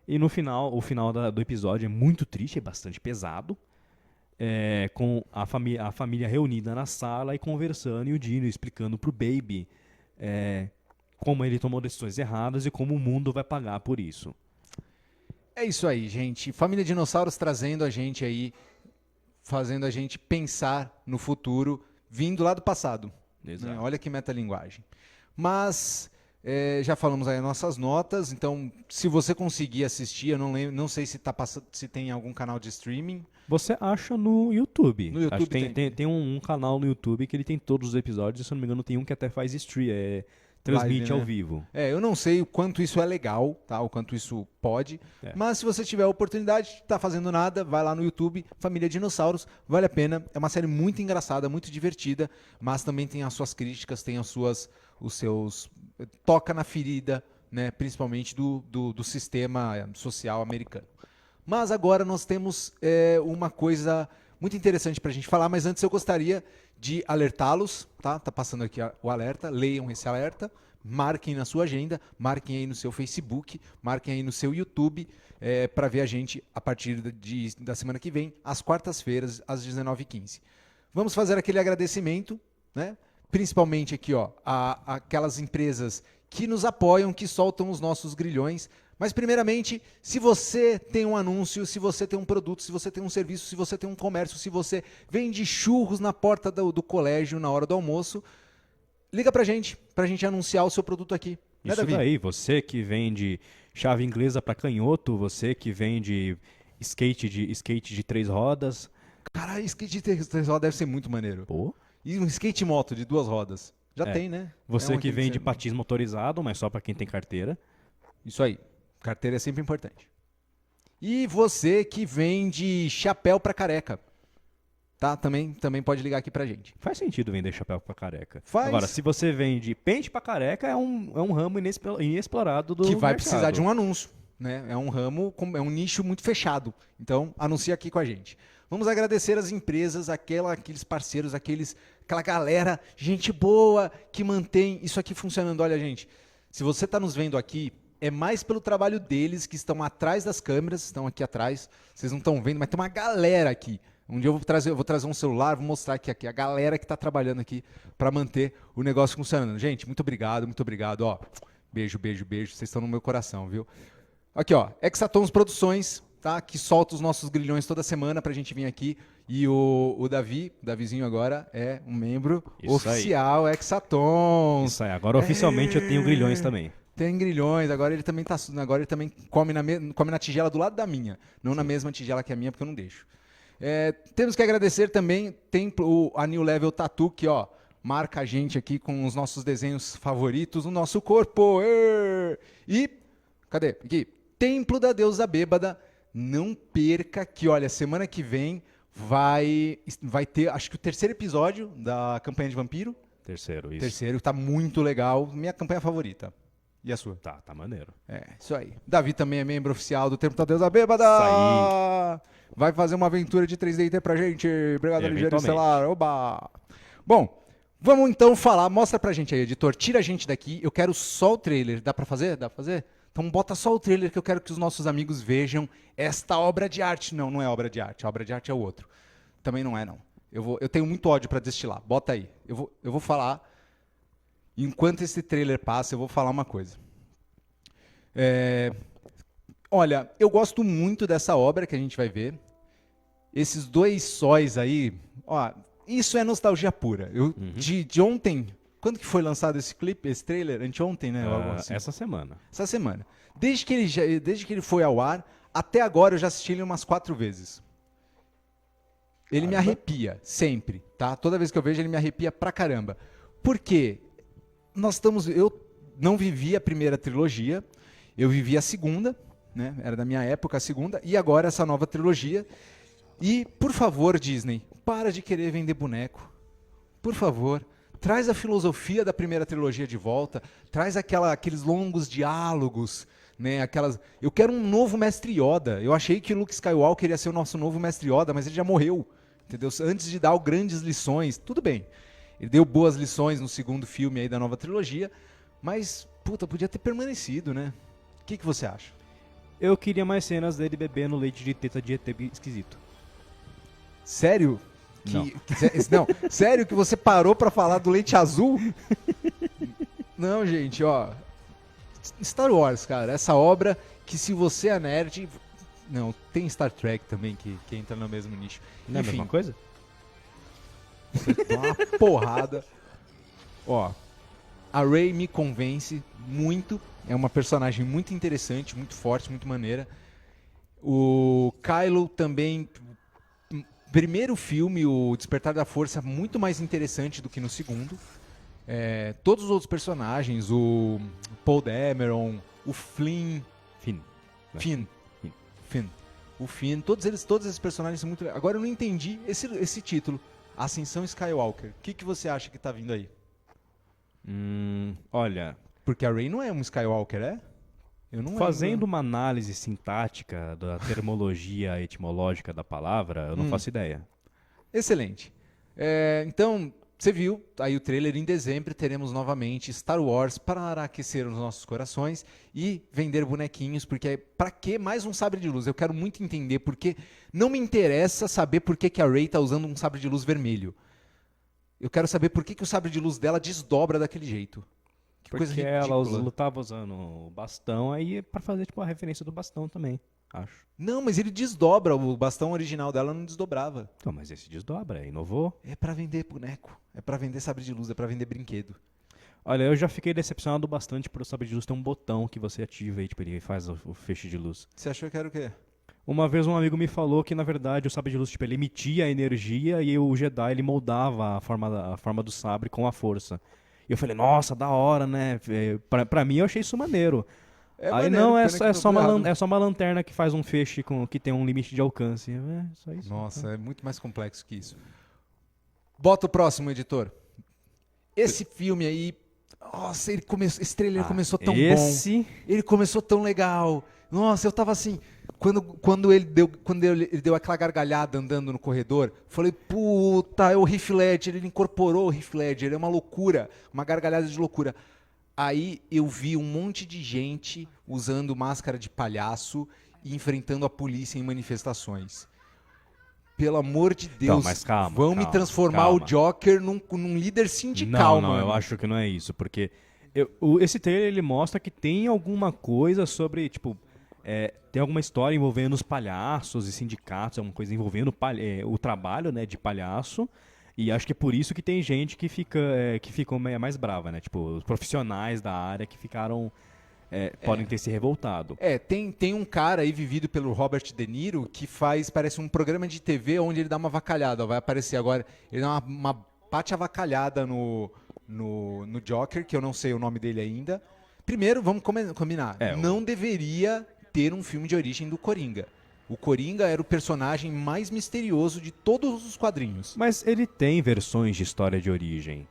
E no final, o final do episódio é muito triste, é bastante pesado. Com a família reunida na sala e conversando, e o Dino explicando pro Baby como ele tomou decisões erradas e como o mundo vai pagar por isso. É isso aí, gente. Família Dinossauros trazendo a gente aí, fazendo a gente pensar no futuro, vindo lá do passado. Exato. Né? Olha que metalinguagem. Mas já falamos aí as nossas notas, então se você conseguir assistir, eu não sei se se tem algum canal de streaming. Você acha no YouTube. No YouTube tem um canal no YouTube que ele tem todos os episódios, e se eu não me engano tem um que até faz transmite Live, ao né? vivo. Eu não sei o quanto isso é legal, tá? O quanto isso pode. Mas se você tiver a oportunidade de estar fazendo nada, vai lá no YouTube, Família Dinossauros, vale a pena. É uma série muito engraçada, muito divertida, mas também tem as suas críticas, tem os seus... Toca na ferida, né? Principalmente do sistema social americano. Mas agora nós temos uma coisa muito interessante para a gente falar, mas antes eu gostaria de alertá-los, tá? Tá passando aqui o alerta, leiam esse alerta, marquem na sua agenda, marquem aí no seu Facebook, marquem aí no seu YouTube, para ver a gente a partir da semana que vem, às quartas-feiras, às 19h15. Vamos fazer aquele agradecimento, né? Principalmente aqui, ó, aquelas empresas que nos apoiam, que soltam os nossos grilhões. Mas, primeiramente, se você tem um anúncio, se você tem um produto, se você tem um serviço, se você tem um comércio, se você vende churros na porta do colégio na hora do almoço, liga pra gente anunciar o seu produto aqui. Isso daí, você que vende chave inglesa para canhoto, você que vende skate de 3 rodas. Caralho, skate de 3 rodas deve ser muito maneiro. Pô. E um skate moto de 2 rodas. Já tem, né? Você que vende patins motorizado, mas só para quem tem carteira. Isso aí. Carteira é sempre importante. E você que vende chapéu para careca. Tá? Também pode ligar aqui pra gente. Faz sentido vender chapéu para careca. Faz. Agora, se você vende pente para careca, é um ramo inexplorado do que vai mercado. precisar de um anúncio. Né? É um ramo, é um nicho muito fechado. Então, anuncia aqui com a gente. Vamos agradecer as empresas, aqueles parceiros, aquela galera, gente boa, que mantém isso aqui funcionando. Olha, gente, se você está nos vendo aqui, é mais pelo trabalho deles, que estão atrás das câmeras, estão aqui atrás, vocês não estão vendo, mas tem uma galera aqui. Um dia eu vou trazer um celular, vou mostrar aqui a galera que está trabalhando aqui para manter o negócio funcionando. Gente, muito obrigado. Ó, beijo, vocês estão no meu coração, viu? Aqui, ó, Hexatons Produções, tá? Que solta os nossos grilhões toda semana pra gente vir aqui. E o Davizinho agora é um membro oficial Hexatons. Isso aí, agora oficialmente eu tenho grilhões também. Tem grilhões, agora ele também come na tigela do lado da minha, não na mesma tigela que a minha, porque eu não deixo. Temos que agradecer também, tem a New Level Tattoo, que ó, marca a gente aqui com os nossos desenhos favoritos no nosso corpo. E, cadê? Aqui. Templo da Deusa Bêbada, não perca que, olha, semana que vem vai ter, acho que o 3º episódio da campanha de vampiro. Terceiro, tá muito legal, minha campanha favorita. E a sua? Tá maneiro. Isso aí. Davi também é membro oficial do Templo da Deusa Bêbada. Isso aí. Vai fazer uma aventura de 3D&T pra gente. Obrigado, Ligeiro Estelar. Oba! Bom, vamos então falar, mostra pra gente aí, editor, tira a gente daqui, eu quero só o trailer. Dá pra fazer? Então bota só o trailer que eu quero que os nossos amigos vejam esta obra de arte. Não, não é obra de arte. A obra de arte é o outro. Também não é, não. Eu tenho muito ódio para destilar. Bota aí. Eu vou falar. Enquanto esse trailer passa, eu vou falar uma coisa. Olha, eu gosto muito dessa obra que a gente vai ver. Esses dois sóis aí, ó, isso é nostalgia pura. De ontem, quando que foi lançado esse clipe, esse trailer? Anteontem, né? Algo assim. Essa semana. Essa semana. Desde que ele foi ao ar, até agora eu já assisti ele umas 4 vezes. Ele me Caramba. arrepia, sempre, tá? Toda vez que eu vejo, ele me arrepia pra caramba. Por quê? Eu não vivi a primeira trilogia, eu vivi a segunda, né? Era da minha época a segunda, e agora essa nova trilogia. E, por favor, Disney, para de querer vender boneco. Por favor, traz a filosofia da primeira trilogia de volta, traz aqueles longos diálogos, né? Eu quero um novo Mestre Yoda. Eu achei que o Luke Skywalker ia ser o nosso novo Mestre Yoda, mas ele já morreu, entendeu? Antes de dar grandes lições, tudo bem. Ele deu boas lições no segundo filme aí da nova trilogia, mas, puta, podia ter permanecido, né? O que você acha? Eu queria mais cenas dele bebendo leite de teta de ET esquisito. Sério? Não. Não, sério que você parou pra falar do leite azul? Não, gente, ó. Star Wars, cara, essa obra que se você é nerd... Não, tem Star Trek também que entra no mesmo nicho. Não é a Enfim, mesma coisa? você dá uma porrada. Ó, a Rey me convence muito. É uma personagem muito interessante, muito forte, muito maneira. O Kylo também... Primeiro filme, o Despertar da Força, muito mais interessante do que no segundo. Todos os outros personagens, o Paul Dameron, o Flynn, Finn. Finn, o Finn, todos esses personagens são muito legais. Agora eu não entendi esse título, Ascensão Skywalker. O que você acha que tá vindo aí? Olha, Porque a Rey não é um Skywalker, é? Eu não fazendo lembro. uma análise sintática da termologia etimológica da palavra, eu não faço ideia. Excelente. Então, você viu aí o trailer, em dezembro teremos novamente Star Wars para aquecer os nossos corações e vender bonequinhos, porque pra que mais um sabre de luz? Eu quero muito entender, porque não me interessa saber por que a Rey tá usando um sabre de luz vermelho. Eu quero saber por que o sabre de luz dela desdobra daquele jeito. Que coisa Porque ela ridícula. lutava usando o bastão, aí pra fazer tipo a referência do bastão também, acho. Não, mas ele desdobra, o bastão original dela não desdobrava. Então, mas esse desdobra, inovou. É pra vender boneco, é pra vender sabre de luz, é pra vender brinquedo. Olha, eu já fiquei decepcionado bastante por o sabre de luz ter um botão que você ativa e tipo, ele faz o feixe de luz. Você achou que era o quê? Uma vez um amigo me falou que, na verdade, o sabre de luz, tipo, ele emitia energia e o Jedi, ele moldava a forma do sabre com a força. E eu falei, nossa, da hora, né? Pra mim, eu achei isso maneiro. Aí maneiro, não, pena que é eu só tô errado. é só uma lanterna que faz um feixe que tem um limite de alcance. Só isso. Nossa, é muito mais complexo que isso. Bota o próximo, editor. Esse filme aí, nossa, esse trailer começou tão bom. Ele começou tão legal. Nossa, eu tava assim, quando ele deu aquela gargalhada andando no corredor, falei, puta, é o Heath Ledger, ele incorporou o Heath Ledger, é uma loucura, uma gargalhada de loucura. Aí eu vi um monte de gente usando máscara de palhaço e enfrentando a polícia em manifestações. Pelo amor de Deus, mas calma, vão me calma, transformar calma. o Joker num líder sindical, Não, mano. eu acho que não é isso, porque esse trailer ele mostra que tem alguma coisa sobre, tipo, tem alguma história envolvendo os palhaços e sindicatos, alguma coisa envolvendo o trabalho, né, de palhaço, e acho que é por isso que tem gente que ficou mais brava, né, tipo, os profissionais da área que ficaram, podem ter se revoltado. Tem um cara aí vivido pelo Robert De Niro que parece um programa de TV onde ele dá uma avacalhada, ó, vai aparecer agora, ele dá uma bate-avacalhada no Joker, que eu não sei o nome dele ainda. Primeiro, vamos combinar, não deveria ter um filme de origem do Coringa. O Coringa era o personagem mais misterioso de todos os quadrinhos. Mas ele tem versões de história de origem.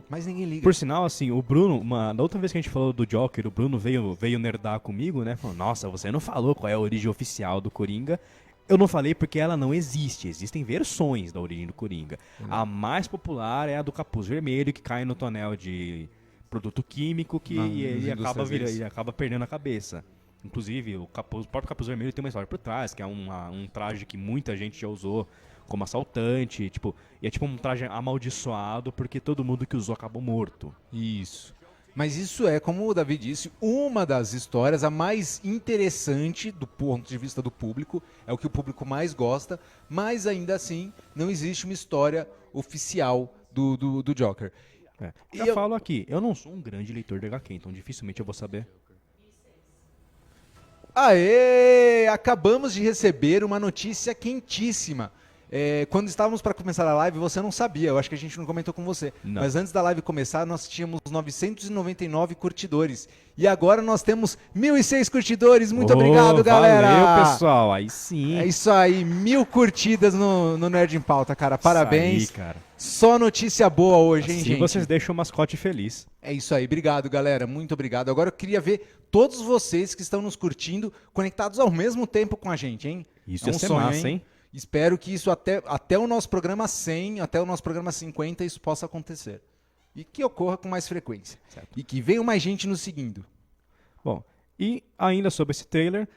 Mas ninguém liga. Por sinal, assim, o Bruno, da outra vez que a gente falou do Joker, o Bruno veio nerdar comigo, né? Falou, nossa, você não falou qual é a origem oficial do Coringa. Eu não falei porque ela não existe. Existem versões da origem do Coringa. A mais popular é a do capuz vermelho, que cai no tonel de produto químico e ele acaba perdendo a cabeça. Inclusive, o próprio capuz vermelho tem uma história por trás, que é um traje que muita gente já usou como assaltante, tipo, e é tipo um traje amaldiçoado porque todo mundo que usou acabou morto. Isso. Mas isso é, como o Davi disse, uma das histórias, a mais interessante do ponto de vista do público, é o que o público mais gosta, mas ainda assim não existe uma história oficial do Joker. Já E eu- falo aqui, eu não sou um grande leitor de HQ, então dificilmente eu vou saber. Aê! Acabamos de receber uma notícia quentíssima. Quando estávamos para começar a live, você não sabia, eu acho que a gente não comentou com você. Não. Mas antes da live começar, nós tínhamos 999 curtidores. E agora nós temos 1.006 curtidores. Muito obrigado, galera! Valeu, pessoal. Aí sim. É isso aí, 1.000 curtidas no Nerd em Pauta, cara. Parabéns. Isso aí, cara. Só notícia boa hoje, hein, Assim gente? vocês deixam o mascote feliz. É isso aí, obrigado, galera. Muito obrigado. Agora eu queria ver todos vocês que estão nos curtindo conectados ao mesmo tempo com a gente, hein? Isso é ia um ser sonho, massa, hein? Espero que isso até o nosso programa 100, até o nosso programa 50, isso possa acontecer. E que ocorra com mais frequência. Certo. E que venham mais gente nos seguindo. Bom, e ainda sobre esse trailer,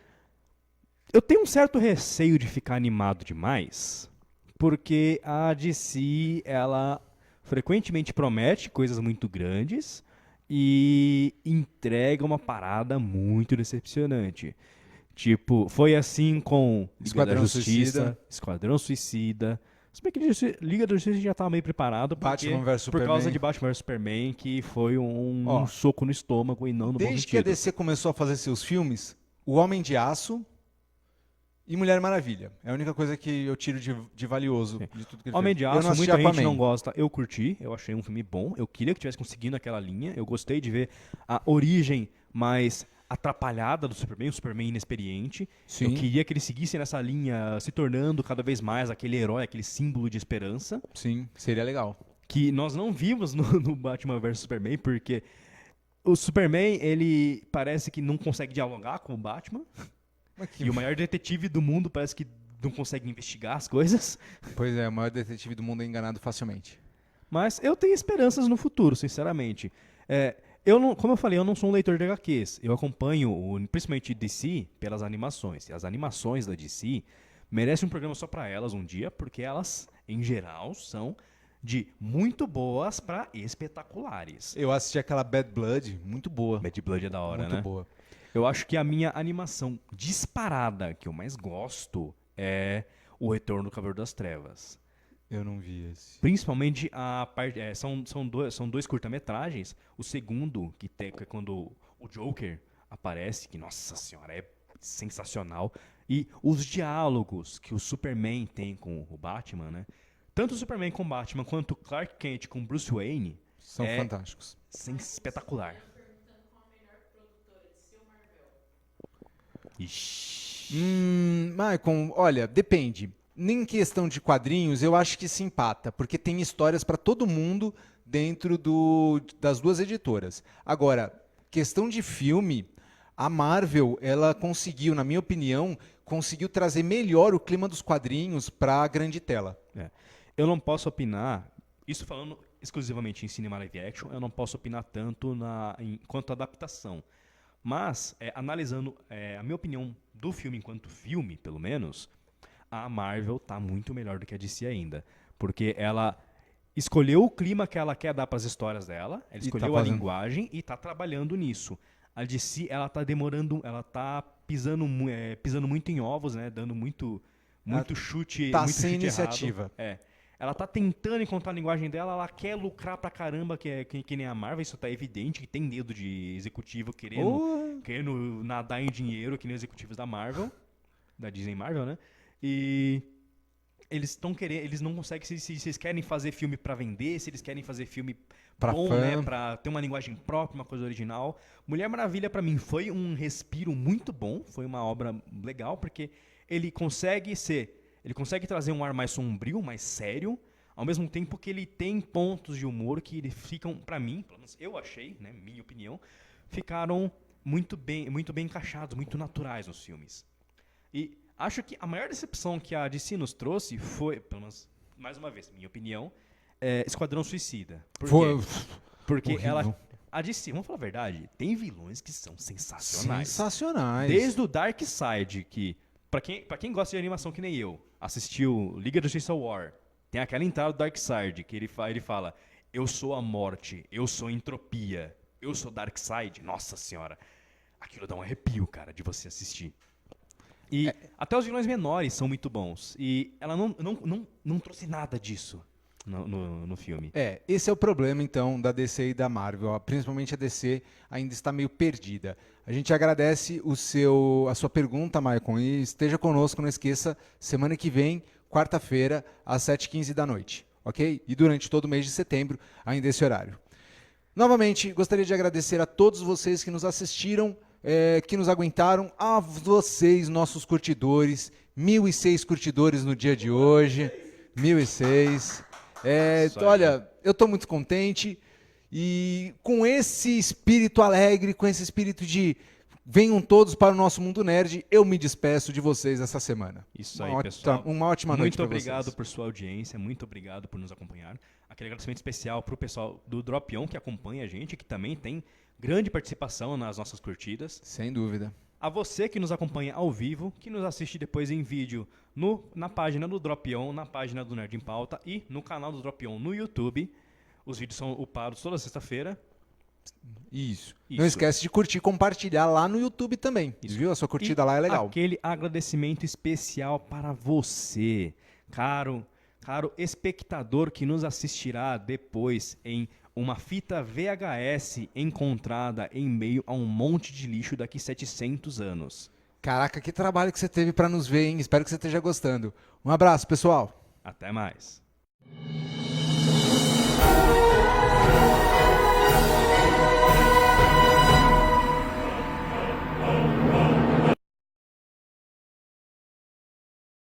eu tenho um certo receio de ficar animado demais, porque a DC, ela frequentemente promete coisas muito grandes e entrega uma parada muito decepcionante. Tipo, foi assim com Liga Esquadrão da Justiça, Suicida. Esquadrão Suicida. Se bem que Liga da Justiça já estava meio preparado Batman vs por causa Superman. de Batman vs Superman, que foi um Ó, soco no estômago e não no bom Desde que a sentido. DC começou a fazer seus filmes, O Homem de Aço e Mulher Maravilha. É a única coisa que eu tiro de valioso de tudo que ele Homem fez. de Eu não Aço, assisti muita gente Aquaman. não gosta. Eu curti, eu achei um filme bom. Eu queria que tivesse conseguido aquela linha. Eu gostei de ver a origem mais atrapalhada do Superman, o Superman inexperiente. Sim. Eu queria que ele seguisse nessa linha, se tornando cada vez mais aquele herói, aquele símbolo de esperança. Sim, seria legal. Que nós não vimos no Batman vs Superman, porque o Superman, ele parece que não consegue dialogar com o Batman. E o maior detetive do mundo parece que não consegue investigar as coisas. Pois é, o maior detetive do mundo é enganado facilmente. Mas eu tenho esperanças no futuro, sinceramente. Eu não, como eu falei, eu não sou um leitor de HQs. Eu acompanho, principalmente DC, pelas animações. E as animações da DC merecem um programa só pra elas um dia, porque elas, em geral, são de muito boas pra espetaculares. Eu assisti aquela Bad Blood, muito boa. Bad Blood é da hora, Muito né? boa. Eu acho que a minha animação disparada que eu mais gosto é O Retorno do Cavaleiro das Trevas. Eu não vi esse. Principalmente a parte. São dois curta-metragens. O segundo, que é quando o Joker aparece, que, nossa senhora, é sensacional. E os diálogos que o Superman tem com o Batman, né? Tanto o Superman com o Batman quanto o Clark Kent com o Bruce Wayne São fantásticos. espetacular. Ixi. Maicon, olha, depende. Nem questão de quadrinhos, eu acho que se empata, porque tem histórias para todo mundo dentro das duas editoras. Agora, questão de filme, a Marvel, ela conseguiu, na minha opinião, conseguiu trazer melhor o clima dos quadrinhos para a grande tela. Eu não posso opinar, isso falando exclusivamente em cinema live action, eu não posso opinar tanto quanto adaptação. Mas, analisando a minha opinião do filme enquanto filme, pelo menos, a Marvel tá muito melhor do que a DC ainda. Porque ela escolheu o clima que ela quer dar para as histórias dela, ela escolheu a linguagem e tá trabalhando nisso. A DC, ela tá demorando, ela tá pisando muito em ovos, né? Dando muito chute, Tá muito sem chute iniciativa. errado. Ela tá tentando encontrar a linguagem dela, ela quer lucrar pra caramba, que nem a Marvel, isso tá evidente, que tem dedo de executivo querendo nadar em dinheiro, que nem os executivos da Marvel, da Disney Marvel, né? E eles estão querendo, eles não conseguem, se eles querem fazer filme pra vender, se eles querem fazer filme Pra bom, fã. né, pra ter uma linguagem própria, uma coisa original. Mulher Maravilha pra mim foi um respiro muito bom, foi uma obra legal, porque ele consegue trazer um ar mais sombrio, mais sério, ao mesmo tempo que ele tem pontos de humor que ficam, pra mim, pelo menos eu achei, né, minha opinião, ficaram muito bem encaixados, muito naturais nos filmes. E acho que a maior decepção que a DC nos trouxe foi, pelo menos, mais uma vez, minha opinião, Esquadrão Suicida. Por quê? Porque horrível. a DC, vamos falar a verdade, tem vilões que são sensacionais. Sensacionais. Desde o Darkseid, que, pra quem gosta de animação que nem eu, assistiu Liga da Justiça War, tem aquela entrada do Darkseid, que ele fala, eu sou a morte, eu sou a entropia, eu sou Darkseid, nossa senhora, aquilo dá um arrepio, cara, de você assistir. E até os vilões menores são muito bons. E ela não trouxe nada disso no filme. Esse é o problema, então, da DC e da Marvel. Ó. Principalmente a DC ainda está meio perdida. A gente agradece a sua pergunta, Maicon, e esteja conosco, não esqueça, semana que vem, quarta-feira, às 7h15 da noite, ok? E durante todo o mês de setembro, ainda esse horário. Novamente, gostaria de agradecer a todos vocês que nos assistiram, que nos aguentaram, a vocês, nossos curtidores, 1.006 curtidores no dia de hoje, 1.006. Olha, eu estou muito contente e com esse espírito alegre, com esse espírito de venham todos para o nosso mundo nerd, eu me despeço de vocês essa semana. Isso aí, pessoal. Uma ótima noite para vocês. Muito obrigado por sua audiência, muito obrigado por nos acompanhar. Aquele agradecimento especial para o pessoal do Drop On que acompanha a gente, que também tem grande participação nas nossas curtidas. Sem dúvida. A você que nos acompanha ao vivo, que nos assiste depois em vídeo na página do Drop On, na página do Nerd em Pauta e no canal do Drop On no YouTube. Os vídeos são upados toda sexta-feira. Isso. Não esquece de curtir e compartilhar lá no YouTube também. Isso. Viu? A sua curtida lá é legal. Aquele agradecimento especial para você, caro espectador que nos assistirá depois em uma fita VHS encontrada em meio a um monte de lixo daqui 700 anos. Caraca, que trabalho que você teve para nos ver, hein? Espero que você esteja gostando. Um abraço, pessoal. Até mais.